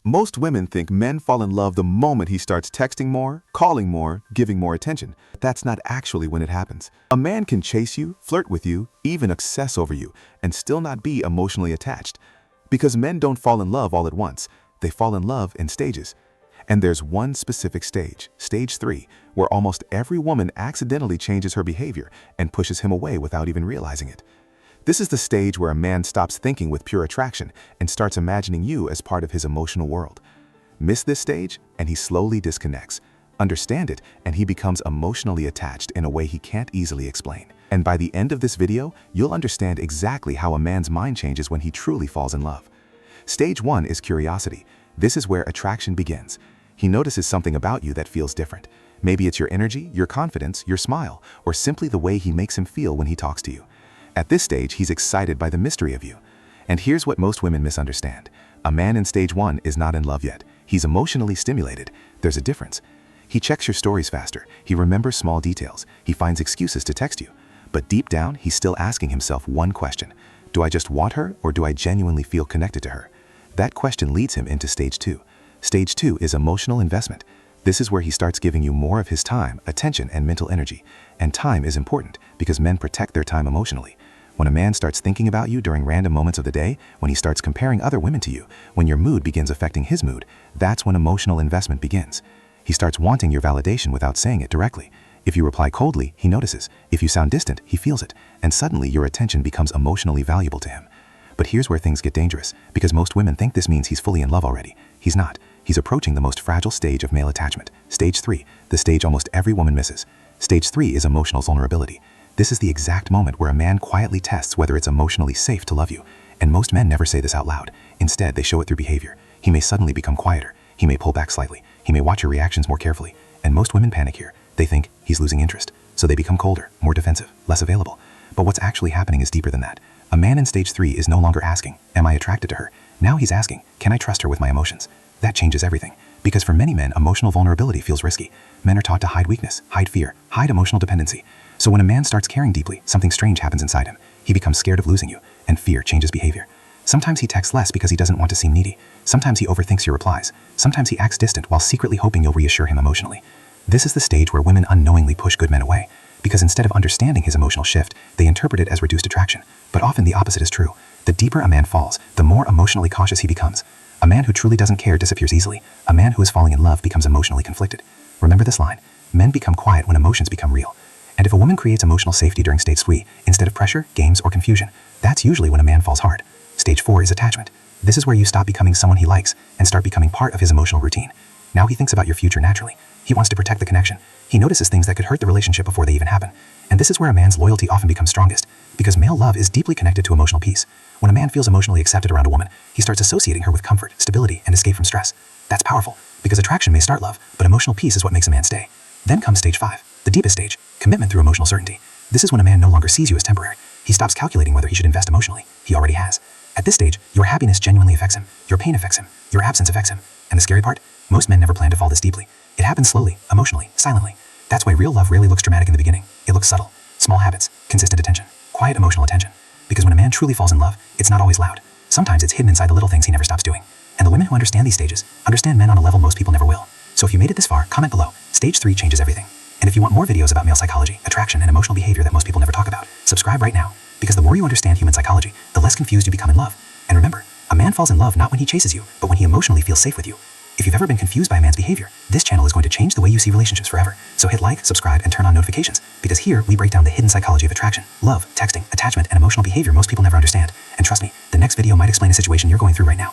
Most women think men fall in love the moment he starts texting more, calling more, giving more attention. That's not actually when it happens. A man can chase you, flirt with you, even obsess over you, and still not be emotionally attached. Because men don't fall in love all at once. They fall in love in stages. And there's one specific stage, stage 3, where almost every woman accidentally changes her behavior and pushes him away without even realizing it. This is the stage where a man stops thinking with pure attraction and starts imagining you as part of his emotional world. Miss this stage, and he slowly disconnects. Understand it, and he becomes emotionally attached in a way he can't easily explain. And by the end of this video, you'll understand exactly how a man's mind changes when he truly falls in love. Stage 1 is curiosity. This is where attraction begins. He notices something about you that feels different. Maybe it's your energy, your confidence, your smile, or simply the way he makes him feel when he talks to you. At this stage, he's excited by the mystery of you. And here's what most women misunderstand. A man in stage 1 is not in love yet. He's emotionally stimulated. There's a difference. He checks your stories faster. He remembers small details. He finds excuses to text you. But deep down, he's still asking himself one question. Do I just want her, or do I genuinely feel connected to her? That question leads him into stage 2. Stage 2 is emotional investment. This is where he starts giving you more of his time, attention, and mental energy. And time is important because men protect their time emotionally. When a man starts thinking about you during random moments of the day, when he starts comparing other women to you, when your mood begins affecting his mood, that's when emotional investment begins. He starts wanting your validation without saying it directly. If you reply coldly, he notices. If you sound distant, he feels it. And suddenly your attention becomes emotionally valuable to him. But here's where things get dangerous, because most women think this means he's fully in love already. He's not. He's approaching the most fragile stage of male attachment. Stage 3, the stage almost every woman misses. Stage 3 is emotional vulnerability. This is the exact moment where a man quietly tests whether it's emotionally safe to love you. And most men never say this out loud. Instead, they show it through behavior. He may suddenly become quieter. He may pull back slightly. He may watch your reactions more carefully. And most women panic here. They think he's losing interest. So they become colder, more defensive, less available. But what's actually happening is deeper than that. A man in stage 3 is no longer asking, am I attracted to her? Now he's asking, can I trust her with my emotions? That changes everything. Because for many men, emotional vulnerability feels risky. Men are taught to hide weakness, hide fear, hide emotional dependency. So when a man starts caring deeply, something strange happens inside him. He becomes scared of losing you, and fear changes behavior. Sometimes he texts less because he doesn't want to seem needy. Sometimes he overthinks your replies. Sometimes he acts distant while secretly hoping you'll reassure him emotionally. This is the stage where women unknowingly push good men away. Because instead of understanding his emotional shift, they interpret it as reduced attraction. But often the opposite is true. The deeper a man falls, the more emotionally cautious he becomes. A man who truly doesn't care disappears easily. A man who is falling in love becomes emotionally conflicted. Remember this line: men become quiet when emotions become real. And if a woman creates emotional safety during stage 3, instead of pressure, games, or confusion, that's usually when a man falls hard. Stage 4 is attachment. This is where you stop becoming someone he likes and start becoming part of his emotional routine. Now he thinks about your future naturally. He wants to protect the connection. He notices things that could hurt the relationship before they even happen. And this is where a man's loyalty often becomes strongest, because male love is deeply connected to emotional peace. When a man feels emotionally accepted around a woman, he starts associating her with comfort, stability, and escape from stress. That's powerful, because attraction may start love, but emotional peace is what makes a man stay. Then comes stage 5, the deepest stage, commitment through emotional certainty. This is when a man no longer sees you as temporary. He stops calculating whether he should invest emotionally. He already has. At this stage, your happiness genuinely affects him. Your pain affects him. Your absence affects him. And the scary part? Most men never plan to fall this deeply. It happens slowly, emotionally, silently. That's why real love rarely looks dramatic in the beginning. It looks subtle. Small habits, consistent attention, quiet emotional attention. Because when a man truly falls in love, it's not always loud. Sometimes it's hidden inside the little things he never stops doing. And the women who understand these stages understand men on a level most people never will. So if you made it this far, comment below. Stage 3 changes everything. And if you want more videos about male psychology, attraction, and emotional behavior that most people never talk about, subscribe right now. Because the more you understand human psychology, the less confused you become in love. And remember, a man falls in love not when he chases you, but when he emotionally feels safe with you. If you've ever been confused by a man's behavior, this channel is going to change the way you see relationships forever. So hit like, subscribe, and turn on notifications, because here we break down the hidden psychology of attraction, love, texting, attachment, and emotional behavior most people never understand. And trust me, the next video might explain a situation you're going through right now.